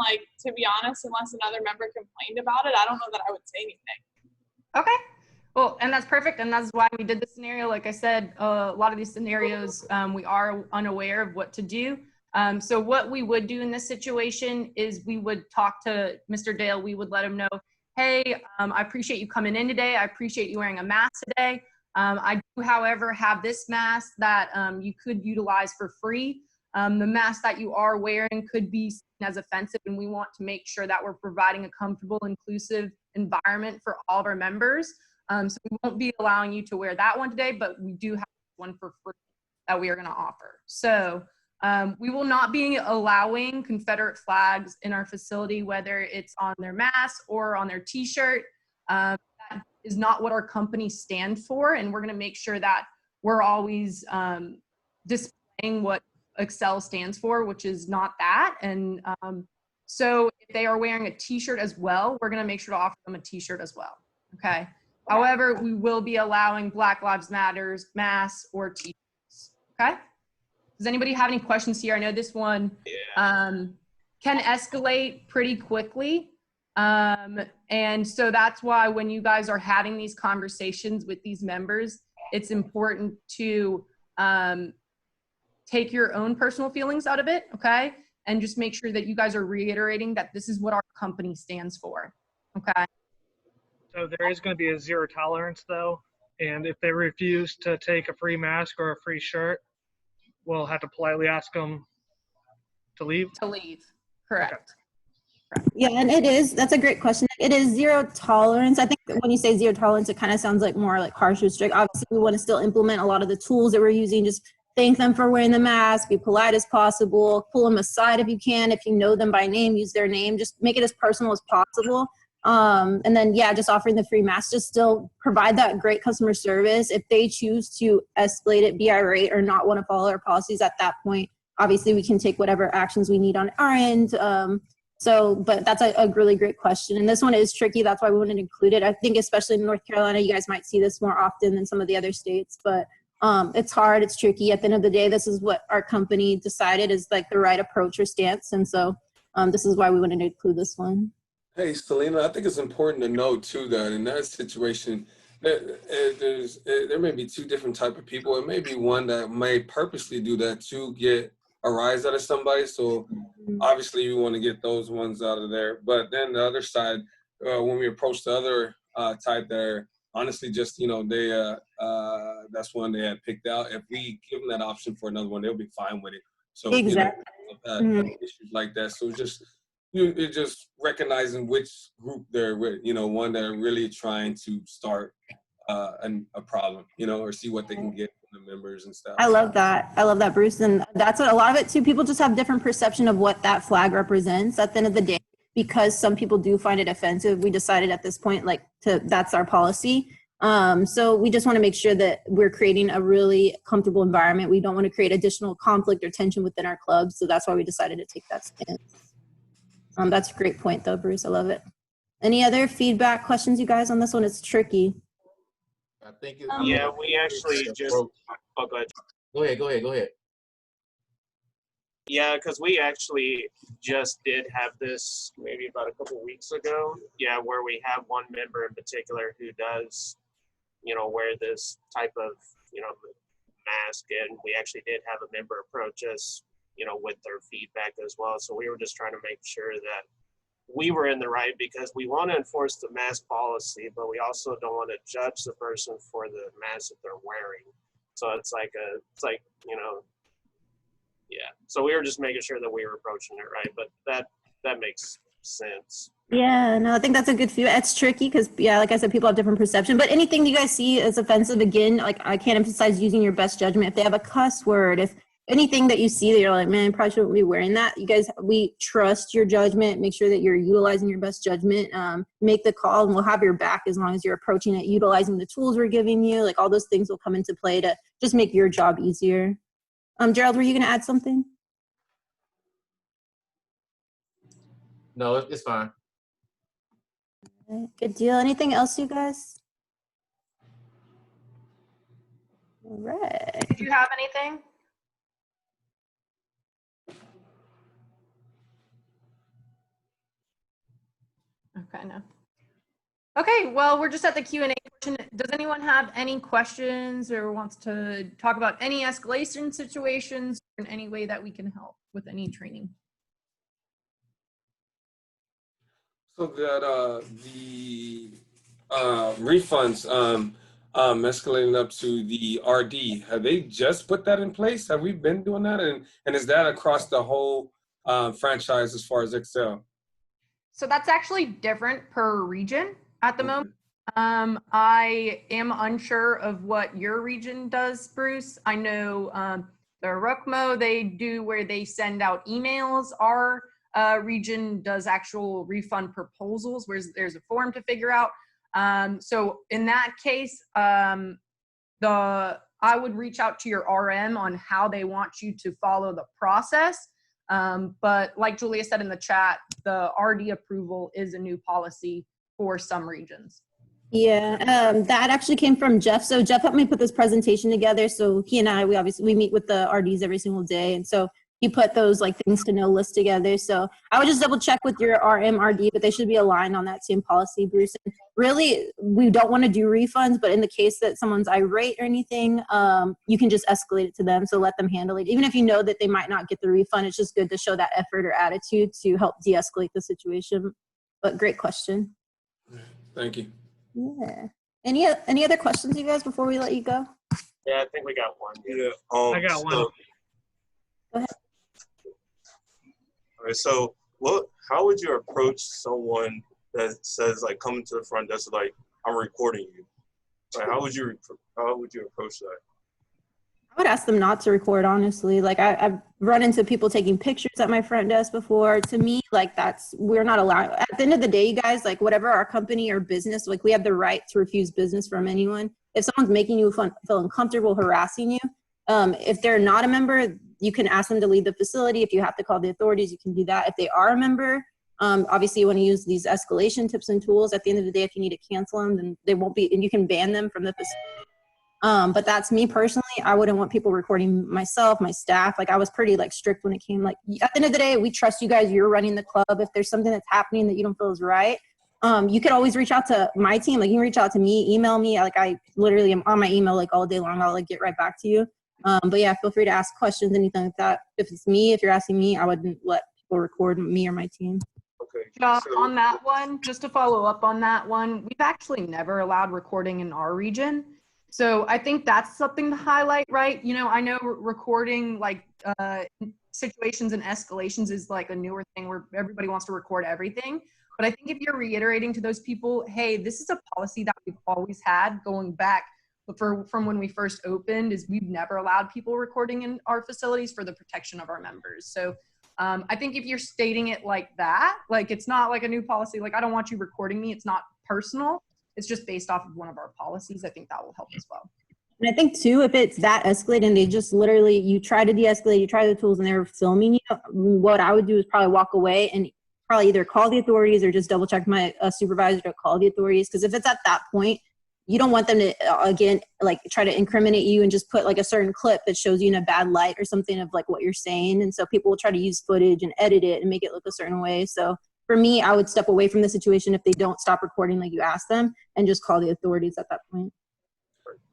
To be honest, unless another member complained about it, I don't know that I would say anything. Okay. Well, and that's perfect. And that's why we did this scenario. Like I said, a lot of these scenarios, we are unaware of what to do. So what we would do in this situation is we would talk to Mr. Dale. We would let him know, hey, I appreciate you coming in today. I appreciate you wearing a mask today. I do, however, have this mask that you could utilize for free. The mask that you are wearing could be seen as offensive, and we want to make sure that we're providing a comfortable, inclusive environment for all of our members. So we won't be allowing you to wear that one today, but we do have one for free that we are going to offer. So we will not be allowing Confederate flags in our facility, whether it's on their mask or on their t-shirt. That is not what our company stands for, and we're going to make sure that we're always displaying what Excel stands for, which is not that. And so if they are wearing a t-shirt as well, we're going to make sure to offer them a t-shirt as well. Okay. However, we will be allowing Black Lives Matters masks or t-shirts. Okay. Does anybody have any questions here? I know this one can escalate pretty quickly. And so that's why when you guys are having these conversations with these members, it's important to take your own personal feelings out of it, okay? And just make sure that you guys are reiterating that this is what our company stands for, okay? So there is going to be a zero tolerance though. And if they refuse to take a free mask or a free shirt, we'll have to politely ask them to leave. To leave, correct. Okay. Yeah, and it is, that's a great question. It is zero tolerance. I think that when you say zero tolerance, it kind of sounds like more like harsh or strict. Obviously, we want to still implement a lot of the tools that we're using. Just thank them for wearing the mask, be polite as possible, pull them aside if you can. If you know them by name, use their name. Just make it as personal as possible. And then, yeah, just offering the free mask, just still provide that great customer service. If they choose to escalate it, be irate, or not want to follow our policies at that point, obviously we can take whatever actions we need on our end. But that's a really great question. And this one is tricky. That's why we wanted to include it. I think especially in North Carolina, you guys might see this more often than some of the other states, but it's hard, it's tricky. At the end of the day, this is what our company decided is like the right approach or stance. And so this is why we wanted to include this one. Hey, Selena, I think it's important to know too that in that situation, there may be two different type of people. It may be one that may purposely do that to get a rise out of somebody. So obviously you want to get those ones out of there. But then the other side, when we approach the other type that are honestly just, they that's one they had picked out. If we give them that option for another one, they'll be fine with it. So Exactly. Issues like that. So you're just recognizing which group they're with, one that are really trying to start a problem, or see what they can get from the members and stuff. I love that, Bruce. And that's what a lot of it too. People just have different perception of what that flag represents at the end of the day, because some people do find it offensive. We decided at this point, that's our policy. So we just want to make sure that we're creating a really comfortable environment. We don't want to create additional conflict or tension within our club. So that's why we decided to take that stance. That's a great point though, Bruce. I love it. Any other feedback, questions, you guys, on this one? It's tricky. I think yeah, we actually just. Oh, go ahead. Go ahead. Yeah, because we actually just did have this maybe about a couple weeks ago. Yeah, where we have one member in particular who does, wear this type of, mask, and we actually did have a member approach us, with their feedback as well. So we were just trying to make sure that we were in the right, because we want to enforce the mask policy, but we also don't want to judge the person for the mask that they're wearing. So it's like, yeah. So we were just making sure that we were approaching it right, but that makes sense. Yeah, no, I think that's a good feedback. It's tricky because, yeah, like I said, people have different perception. But anything you guys see as offensive, again, I can't emphasize using your best judgment. If they have a cuss word, if anything that you see that you're like, man, I probably shouldn't be wearing that. You guys, we trust your judgment. Make sure that you're utilizing your best judgment. Make the call, and we'll have your back as long as you're approaching it, utilizing the tools we're giving you. All those things will come into play to just make your job easier. Gerald, were you going to add something? No, it's fine. Good deal. Anything else, you guys? All right. Did you have anything? Okay, no. Okay, well, we're just at the Q&A portion. Does anyone have any questions or wants to talk about any escalation situations or in any way that we can help with any training? So that the refunds, escalating up to the RD. Have they just put that in place? Have we been doing that? And is that across the whole franchise as far as Excel? So that's actually different per region at the moment. I am unsure of what your region does, Bruce. I know the RUCMO, they do where they send out emails. Our region does actual refund proposals where there's a form to figure out. So in that case, I would reach out to your RM on how they want you to follow the process. But like Julia said in the chat, the RD approval is a new policy for some regions. Yeah, that actually came from Jeff. So Jeff helped me put this presentation together. So he and I, we meet with the RDs every single day. And so he put those like things to know list together. So I would just double check with your RM RD, but they should be aligned on that same policy, Bruce. And really, we don't want to do refunds, but in the case that someone's irate or anything, you can just escalate it to them. So let them handle it. Even if you know that they might not get the refund, it's just good to show that effort or attitude to help de-escalate the situation. But great question. Thank you. Yeah. Any other questions, you guys, before we let you go? Yeah, I think we got one. Yeah. I got one. Go ahead. All right. So, how would you approach someone that says like coming to the front desk like I'm recording you? Like, how would you approach that? I would ask them not to record, honestly. Like I've run into people taking pictures at my front desk before. To me, like we're not allowed. At the end of the day, you guys, like whatever our company or business, like we have the right to refuse business from anyone. If someone's making you feel uncomfortable, harassing you, if they're not a member, you can ask them to leave the facility. If you have to call the authorities, you can do that. If they are a member, obviously you want to use these escalation tips and tools. At the end of the day, if you need to cancel them, then they won't be, and you can ban them from the facility. But that's me personally. I wouldn't want people recording myself, my staff. Like I was pretty like strict when it came, like at the end of the day, we trust you guys. You're running the club. If there's something that's happening that you don't feel is right, you could always reach out to my team. Like you can reach out to me, email me. Like I literally am on my email like all day long. I'll like get right back to you. But yeah, feel free to ask questions, anything like that. If it's me, if you're asking me, I wouldn't let people record me or my team. Okay. On that one, just to follow up on that one, we've actually never allowed recording in our region. So I think that's something to highlight, right? You know, I know recording like situations and escalations is like a newer thing where everybody wants to record everything. But I think if you're reiterating to those people, hey, this is a policy that we've always had going back from when we first opened, is we've never allowed people recording in our facilities for the protection of our members. So I think if you're stating it like that, like it's not like a new policy, like I don't want you recording me, it's not personal. It's just based off of one of our policies. I think that will help as well. And I think too, if it's that escalated and they just literally, you try to de-escalate, you try the tools and they're filming you, what I would do is probably walk away and probably either call the authorities or just double check my supervisor to call the authorities. Because if it's at that point, you don't want them to, again, like try to incriminate you and just put like a certain clip that shows you in a bad light or something of like what you're saying. And so people will try to use footage and edit it and make it look a certain way. So for me, I would step away from the situation if they don't stop recording like you asked them and just call the authorities at that point.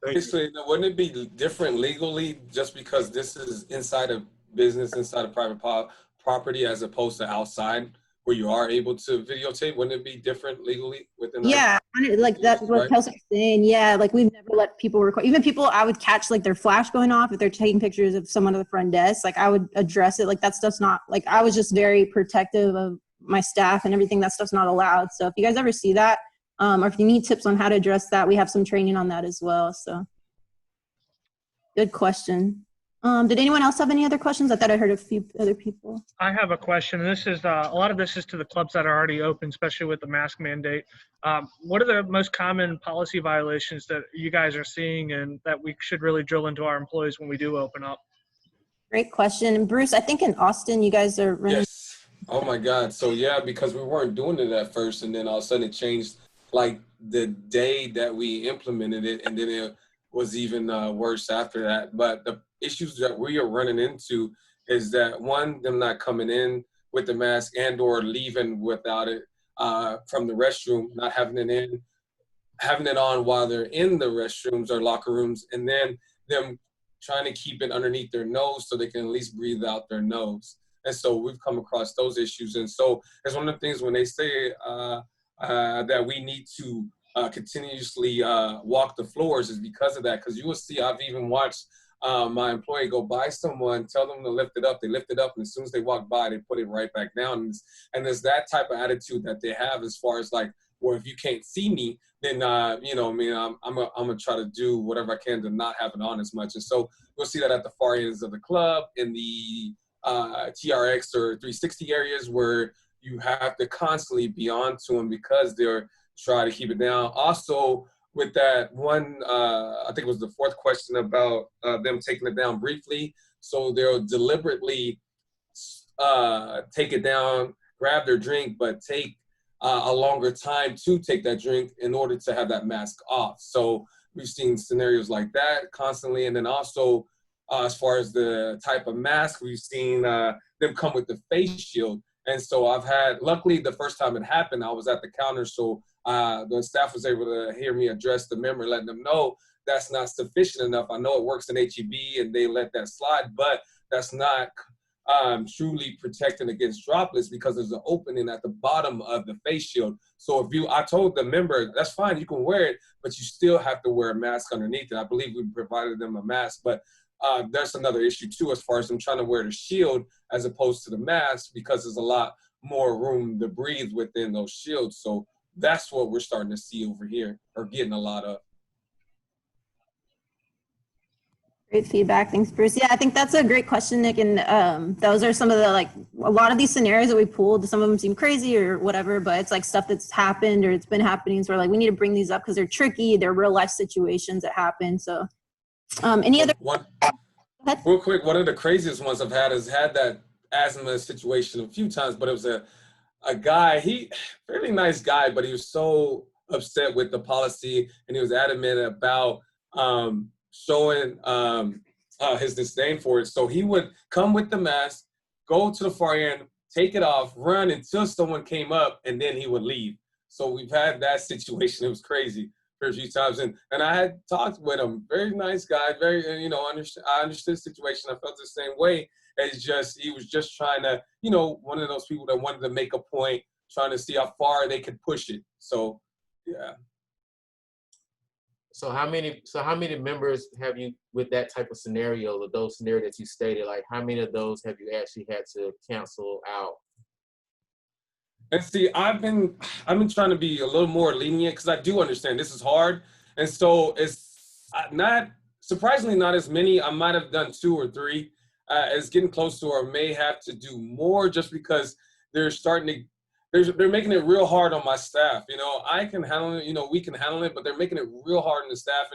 Basically, wouldn't it be different legally just because this is inside of business, inside of private property, as opposed to outside where you are able to videotape? Wouldn't it be different legally within? Yeah, like that's what right? Kelsey's saying. Yeah, like we've never let people record. Even people, I would catch like their flash going off if they're taking pictures of someone at the front desk. Like I would address it. Like that stuff's not, like I was just very protective of my staff and everything. That stuff's not allowed. So if you guys ever see that, or if you need tips on how to address that, we have some training on that as well. So good question. Did anyone else have any other questions? I thought I heard a few other people. I have a question. This is a lot of this is to the clubs that are already open, especially with the mask mandate. What are the most common policy violations that you guys are seeing and that we should really drill into our employees when we do open up? Great question. And Bruce, I think in Austin, you guys are running. Yes. Oh my God. So yeah, because we weren't doing it at first, and then all of a sudden it changed like the day that we implemented it, and then it was even worse after that. But the issues that we are running into is that one, them not coming in with the mask and or leaving without it from the restroom, not having it in, having it on while they're in the restrooms or locker rooms, and then them trying to keep it underneath their nose so they can at least breathe out their nose. And so we've come across those issues. And so it's one of the things when they say that we need to continuously walk the floors is because of that. Because you will see, I've even watched my employee go by someone, tell them to lift it up, they lift it up, and as soon as they walk by, they put it right back down. And there's that type of attitude that they have as far as like, well, if you can't see me, then you know, I mean, I'm gonna try to do whatever I can to not have it on as much. And so you'll see that at the far ends of the club, in the TRX or 360 areas, where you have to constantly be on to them because they're trying to keep it down. Also, with that one, I think it was the fourth question about them taking it down briefly. So they'll deliberately take it down, grab their drink, but take a longer time to take that drink in order to have that mask off. So we've seen scenarios like that constantly. And then also, as far as the type of mask, we've seen them come with the face shield. And so I've had, luckily the first time it happened, I was at the counter, so the staff was able to hear me address the member, letting them know that's not sufficient enough. I know it works in HEB and they let that slide, but that's not truly protecting against droplets because there's an opening at the bottom of the face shield. So I told the member, that's fine, you can wear it, but you still have to wear a mask underneath it. I believe we provided them a mask, but that's another issue too, as far as them trying to wear the shield as opposed to the mask, because there's a lot more room to breathe within those shields. So that's what we're starting to see over here, or getting a lot of. Great feedback. Thanks, Bruce. Yeah, I think that's a great question, Nick. And those are some of the, like, a lot of these scenarios that we pulled, some of them seem crazy or whatever, but it's like stuff that's happened or it's been happening. So we're like, we need to bring these up because they're tricky. They're real life situations that happen. So any other? Real quick, one of the craziest ones I've had is that asthma situation a few times, but it was a guy, fairly nice guy, but he was so upset with the policy and he was adamant about showing his disdain for it. So he would come with the mask, go to the far end, take it off, run until someone came up, and then he would leave. So we've had that situation. It was crazy for a few times. And I had talked with him, very nice guy, very, you know, I understood the situation. I felt the same way. It's just, he was just trying to, you know, one of those people that wanted to make a point, trying to see how far they could push it. So, yeah. So how many members have you, with that type of scenario, or those scenarios that you stated, like how many of those have you actually had to cancel out? And see, I've been trying to be a little more lenient because I do understand this is hard. And so it's not, surprisingly, not as many. I might have done 2 or 3. It's getting close to, or may have to do more, just because they're making it real hard on my staff. You know, I can handle it, you know, we can handle it, but they're making it real hard on the staff.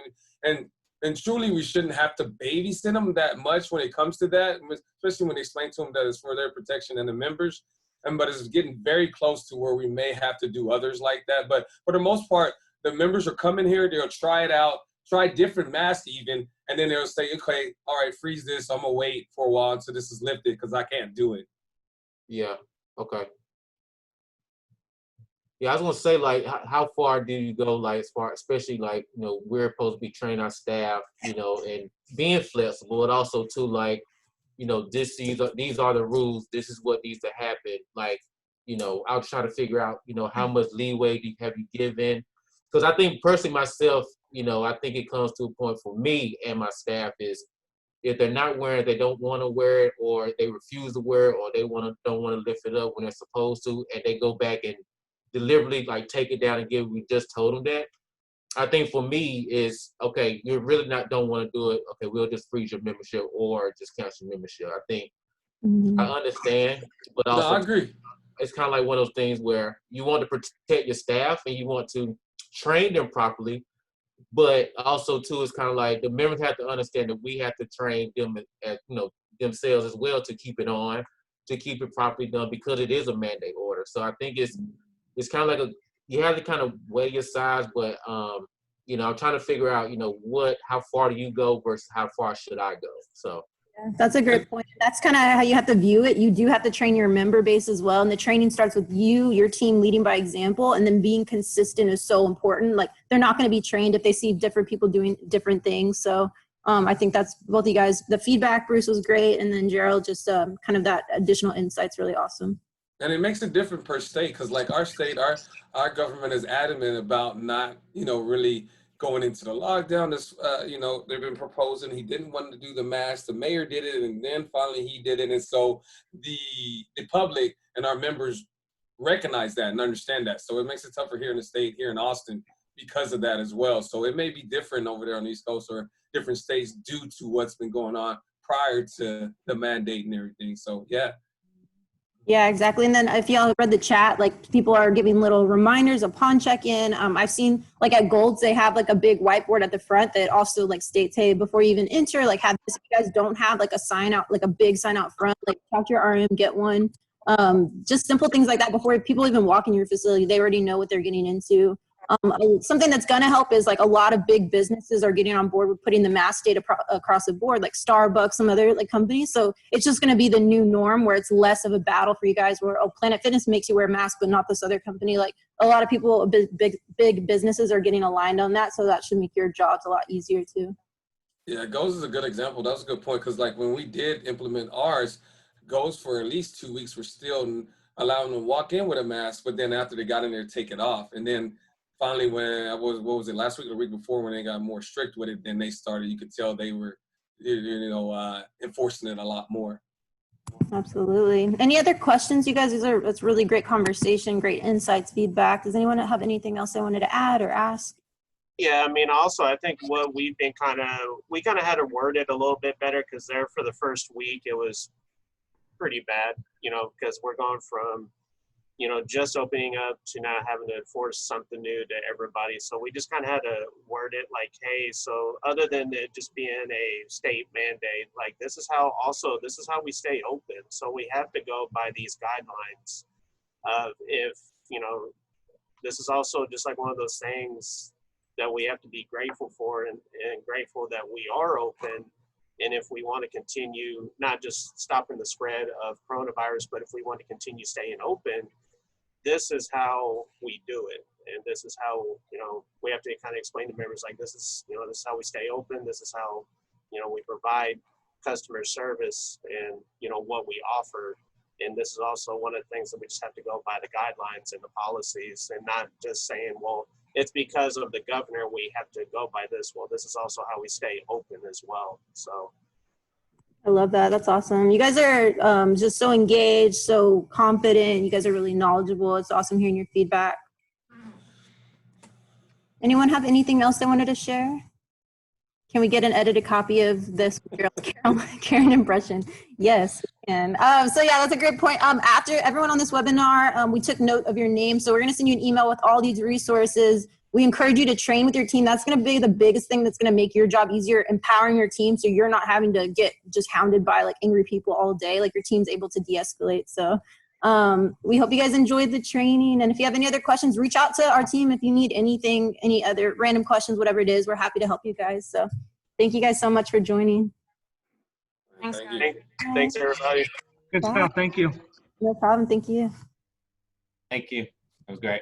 And truly, we shouldn't have to babysit them that much when it comes to that, especially when they explain to them that it's for their protection and the members. But it's getting very close to where we may have to do others like that. But for the most part, the members are coming here, they'll try it out, try different masks even, and then they'll say, okay, all right, freeze this. I'm gonna wait for a while until this is lifted because I can't do it. Yeah, okay. Yeah, I was gonna say, like, how far do you go, like, as far, especially, like, you know, we're supposed to be training our staff, you know, and being flexible, and also too, like, you know, these are the rules. This is what needs to happen. Like, you know, I'll try to figure out, you know, how much leeway have you given? Because I think personally myself, you know, I think it comes to a point for me and my staff is, if they're not wearing it, they don't want to wear it, or they refuse to wear it, or they don't want to lift it up when they're supposed to, and they go back and deliberately like take it down and we just told them that. I think for me is, okay, you're really don't want to do it. Okay, we'll just freeze your membership or just cancel your membership. I think I understand, but also no, I agree. It's kind of like one of those things where you want to protect your staff and you want to train them properly, but also too, it's kind of like the members have to understand that we have to train them, as, you know, themselves as well to keep it on, to keep it properly done, because it is a mandate order. So I think it's kind of like you have to kind of weigh your size, but you know, I'm trying to figure out, you know, how far do you go versus how far should I go? So yeah, that's a great point. That's kind of how you have to view it. You do have to train your member base as well, and the training starts with your team leading by example, and then being consistent is so important. Like, they're not going to be trained if they see different people doing different things. So I think that's both you guys. The feedback, Bruce, was great, and then Gerald, just kind of that additional insight's really awesome. And it makes it different per state because, like our state, our government is adamant about not, really going into the lockdown. This, they've been proposing. He didn't want to do the mask. The mayor did it, and then finally he did it. And so the public and our members recognize that and understand that. So it makes it tougher here in the state, here in Austin, because of that as well. So it may be different over there on the East Coast or different states due to what's been going on prior to the mandate and everything. So yeah. Yeah, exactly. And then if y'all read the chat, like people are giving little reminders upon check-in. I've seen like at Golds, they have like a big whiteboard at the front that also like states, hey, before you even enter, like have this. If you guys don't have like a sign out, like a big sign out front, like talk to your RM, get one. Just simple things like that before people even walk in your facility, they already know what they're getting into. Something that's going to help is like a lot of big businesses are getting on board with putting the mask data across the board, like Starbucks, some other like companies. So it's just going to be the new norm where it's less of a battle for you guys where, oh, Planet Fitness makes you wear a mask, but not this other company. Like a lot of people, big businesses are getting aligned on that. So that should make your jobs a lot easier too. Yeah, GOES is a good example. That was a good point because like when we did implement ours, GOES for at least 2 weeks were still allowing them to walk in with a mask, but then after they got in there, take it off. And then finally, when what was it, last week or the week before, when they got more strict with it, then they started, you could tell they were, enforcing it a lot more. Absolutely. Any other questions, you guys? It's really great conversation, great insights, feedback. Does anyone have anything else they wanted to add or ask? Yeah, I mean, also, I think what we've been we kind of had to word it a little bit better because there for the first week, it was pretty bad, because we're going from, just opening up to now having to enforce something new to everybody. So we just kind of had to word it like, hey, so other than it just being a state mandate, like this is how we stay open. So we have to go by these guidelines of if, this is also just like one of those things that we have to be grateful for and grateful that we are open. And if we want to continue, not just stopping the spread of coronavirus, but if we want to continue staying open, this is how we do it. And this is how, we have to kind of explain to members like, this is how we stay open. This is how, we provide customer service and, what we offer. And this is also one of the things that we just have to go by the guidelines and the policies and not just saying, well, it's because of the governor, we have to go by this. Well, this is also how we stay open as well. So. I love that. That's awesome. You guys are just so engaged, so confident. You guys are really knowledgeable. It's awesome hearing your feedback. Anyone have anything else they wanted to share? Can we get an edited copy of this Karen impression? Yes, we can. So yeah, that's a great point. After everyone on this webinar, we took note of your name. So we're going to send you an email with all these resources. We encourage you to train with your team. That's going to be the biggest thing that's going to make your job easier, empowering your team so you're not having to get just hounded by like angry people all day. Like your team's able to de-escalate. So we hope you guys enjoyed the training. And if you have any other questions, reach out to our team if you need anything, any other random questions, whatever it is. We're happy to help you guys. So thank you guys so much for joining. Thanks, guys. Thanks, everybody. Good stuff. Thank you. No problem. Thank you. Thank you. That was great.